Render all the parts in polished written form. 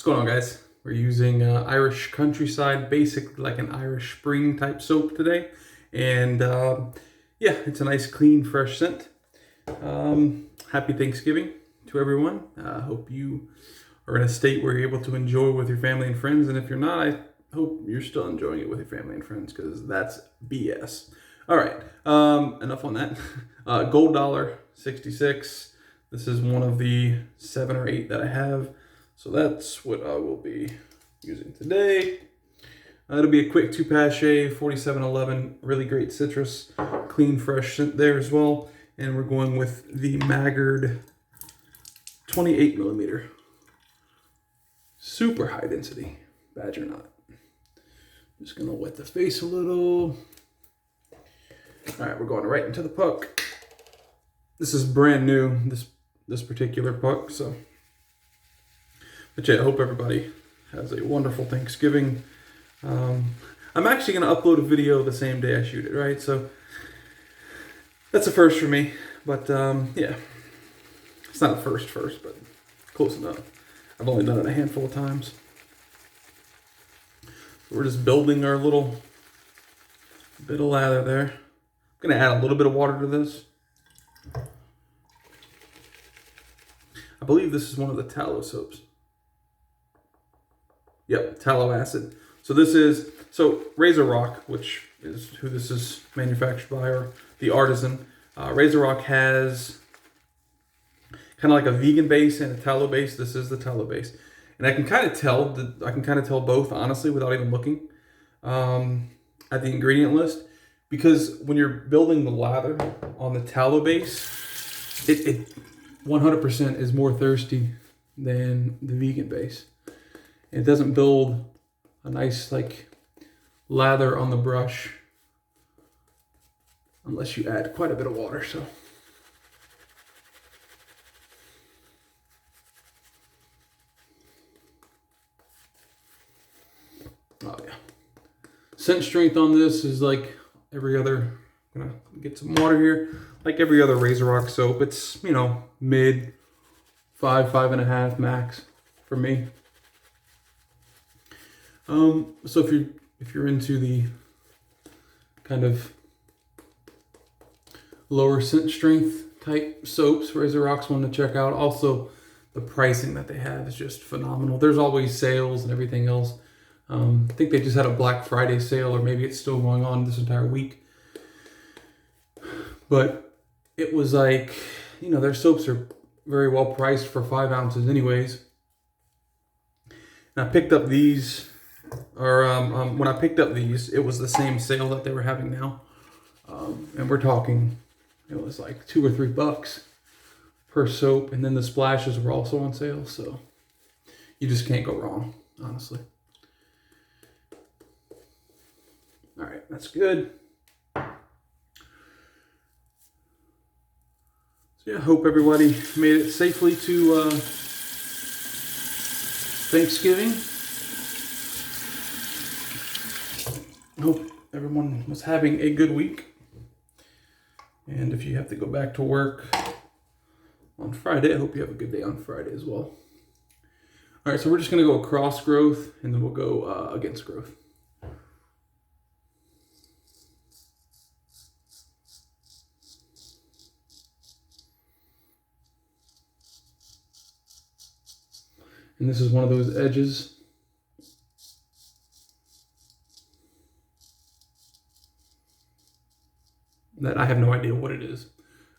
going on, guys? We're using Irish Countryside, basically like an Irish Spring type soap today. And yeah, it's a nice, clean, fresh scent. Happy Thanksgiving to everyone. Hope you are in a state where you're able to enjoy with your family and friends. And if you're not, I hope you're still enjoying it with your family and friends, because that's BS. All right, enough on that. Gold dollar, 66. This is one of the 7 or 8 that I have. So that's what I will be using today. It'll be a quick 2-pache, 4711, really great citrus, clean, fresh scent there as well. And we're going with the Maggard 28 millimeter. Super high density, badger knot. Just gonna wet the face a little. All right, we're going right into the puck. This is brand new, this particular puck, so. But yeah, I hope everybody has a wonderful Thanksgiving. I'm actually going to upload a video the same day I shoot it, right? So that's a first for me. But yeah, it's not a first, but close enough. I've only done it a handful of times. So we're just building our little bit of lather there. I'm going to add a little bit of water to this. I believe this is one of the tallow soaps. Yep, tallow acid. So this is, RazoRock, which is who this is manufactured by, or the artisan. RazoRock has kind of like a vegan base and a tallow base. This is the tallow base. And I can kind of tell both, honestly, without even looking at the ingredient list. Because when you're building the lather on the tallow base, it 100% is more thirsty than the vegan base. It doesn't build a nice like lather on the brush unless you add quite a bit of water. So oh yeah, scent strength on this is like every other. I'm gonna get some water here. Like every other RazoRock soap, it's, you know, mid 5.5 max for me. So if you're into the kind of lower scent strength type soaps, RazoRock's one to check out. Also, the pricing that they have is just phenomenal. There's always sales and everything else. I think they just had a Black Friday sale, or maybe it's still going on this entire week. But it was like, you know, their soaps are very well priced for 5 ounces anyways. And I picked up these. When I picked up these, it was the same sale that they were having now. And we're talking, it was like $2 or $3 per soap. And then the splashes were also on sale. So you just can't go wrong, honestly. All right, that's good. So yeah, hope everybody made it safely to Thanksgiving. Hope everyone was having a good week. And if you have to go back to work on Friday, I hope you have a good day on Friday as well. All right, so we're just going to go across growth, and then we'll go against growth. And this is one of those edges that I have no idea what it is.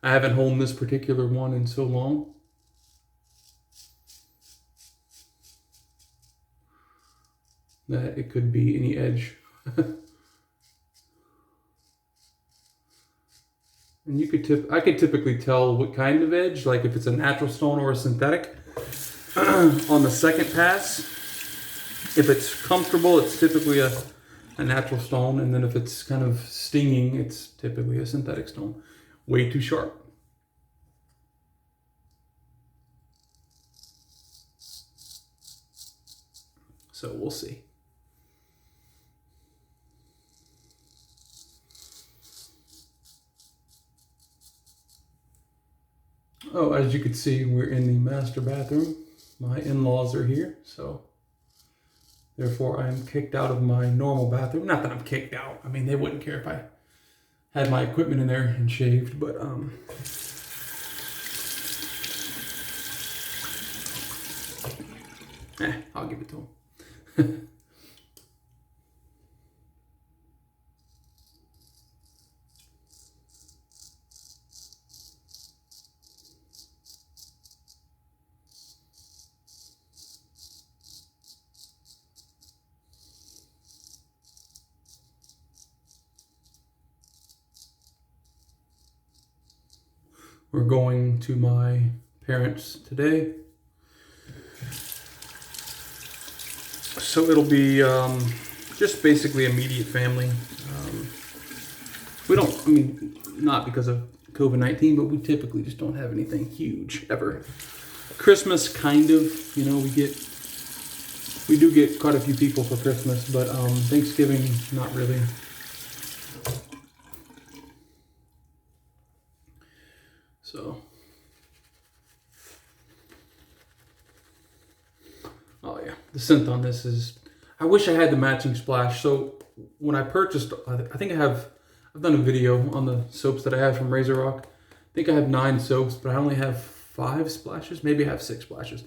I haven't honed this particular one in so long. That it could be any edge. And I could typically tell what kind of edge, like if it's a natural stone or a synthetic. On the second pass, if it's comfortable, it's typically a natural stone, and then if it's kind of stinging, it's typically a synthetic stone. Way too sharp. So we'll see. Oh, as you can see, we're in the master bathroom. My in-laws are here, so Therefore, I am kicked out of my normal bathroom. Not that I'm kicked out. I mean, they wouldn't care if I had my equipment in there and shaved, but I'll give it to him. We're going to my parents today. So it'll be just basically immediate family. We don't, I mean, not because of COVID-19, but we typically just don't have anything huge ever. Christmas, kind of, you know, we do get quite a few people for Christmas, but Thanksgiving, not really. So, oh yeah, the Synth on this is, I wish I had the matching splash. So when I purchased, I think I've done a video on the soaps that I have from RazoRock. I think I have 9 soaps, but I only have 5 splashes. Maybe I have 6 splashes.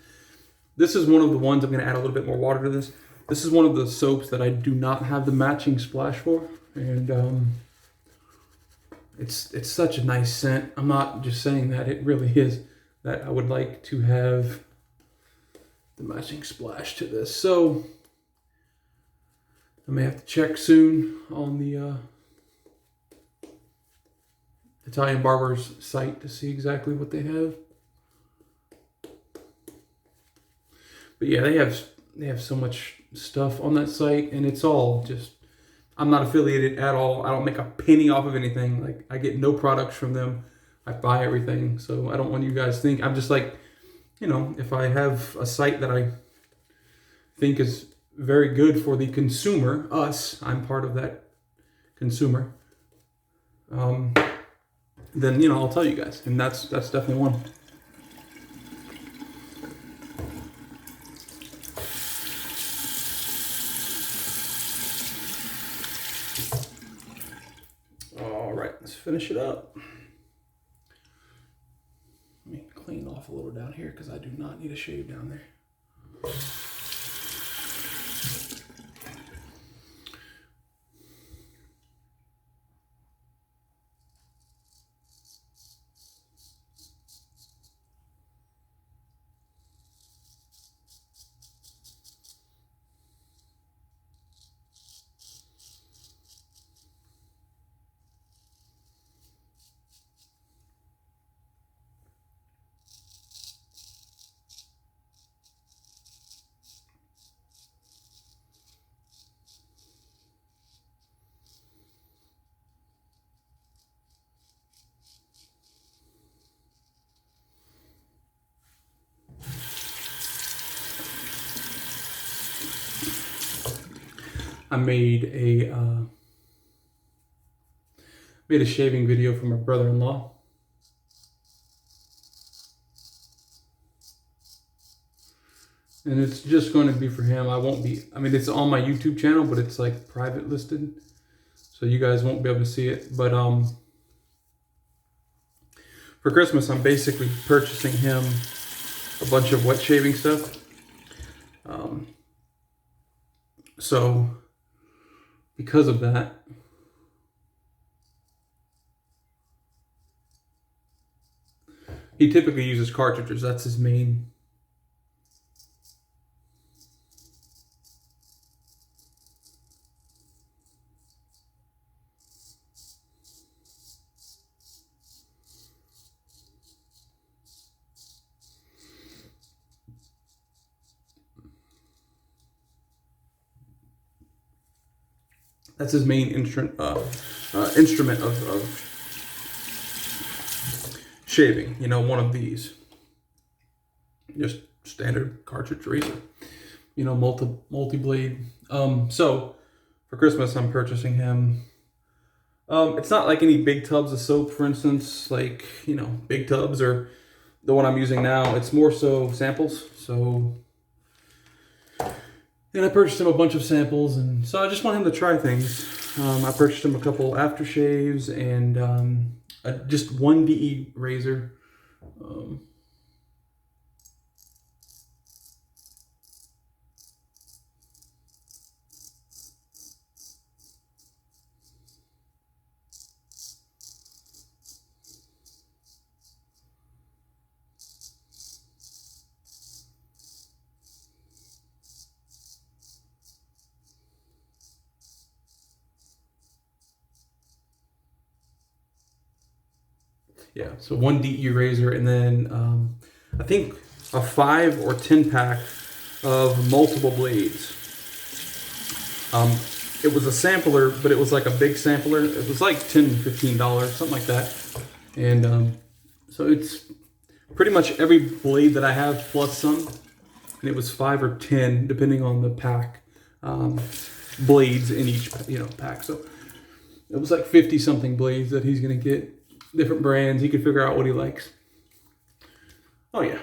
This is one of the ones, I'm going to add a little bit more water to this. This is one of the soaps that I do not have the matching splash for. And it's such a nice scent. I'm not just saying that, it really is, that I would like to have the matching splash to this. So I may have to check soon on the Italian Barber's site to see exactly what they have. But yeah, they have so much stuff on that site, and it's all just, I'm not affiliated at all. I don't make a penny off of anything. Like, I get no products from them. I buy everything. So I don't want you guys to think, I'm just like, you know, if I have a site that I think is very good for the consumer, us, I'm part of that consumer, then, you know, I'll tell you guys. And that's definitely one. All right, let's finish it up. Let me clean off a little down here because I do not need a shave down there. I made a shaving video for my brother-in-law. And it's just going to be for him. I won't be, I mean, it's on my YouTube channel, but it's like private listed. So you guys won't be able to see it. But for Christmas, I'm basically purchasing him a bunch of wet shaving stuff. So because of that, he typically uses cartridges. That's his main. That's his main instrument of shaving. You know, one of these, just standard cartridge razor. You know, multi-blade. So for Christmas, I'm purchasing him. It's not like any big tubs of soap, for instance, like, you know, big tubs or the one I'm using now. It's more so samples. So And I purchased him a bunch of samples, and so I just want him to try things. I purchased him a couple aftershaves and just one DE razor. Yeah, so one DE razor, and then I think a 5 or 10 pack of multiple blades. It was a sampler, but it was like a big sampler. It was like $10, $15, something like that. And so it's pretty much every blade that I have plus some. And it was 5 or 10, depending on the pack, blades in each pack. So it was like 50 something blades that he's gonna get. Different brands. He could figure out what he likes. Oh yeah,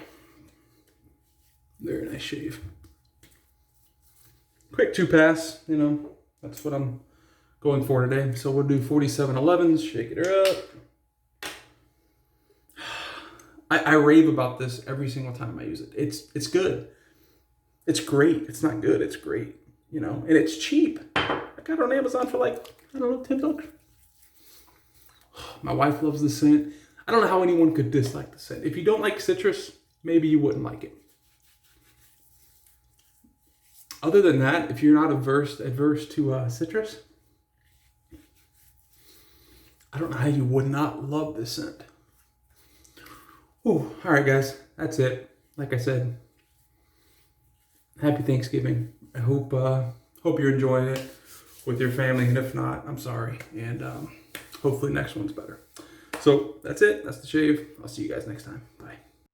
very nice shave. Quick 2-pass. That's what I'm going for today. So we'll do 4711s. Shake it up. I rave about this every single time I use it. It's good. It's great. It's not good. It's great. And it's cheap. I got it on Amazon for like, I don't know, $10. My wife loves the scent. I don't know how anyone could dislike the scent. If you don't like citrus, maybe you wouldn't like it. Other than that, if you're not adverse to citrus, I don't know how you would not love this scent. Ooh, all right, guys, that's it. Like I said, happy Thanksgiving. I hope you're enjoying it with your family, and if not, I'm sorry. And hopefully next one's better. So that's it. That's the shave. I'll see you guys next time.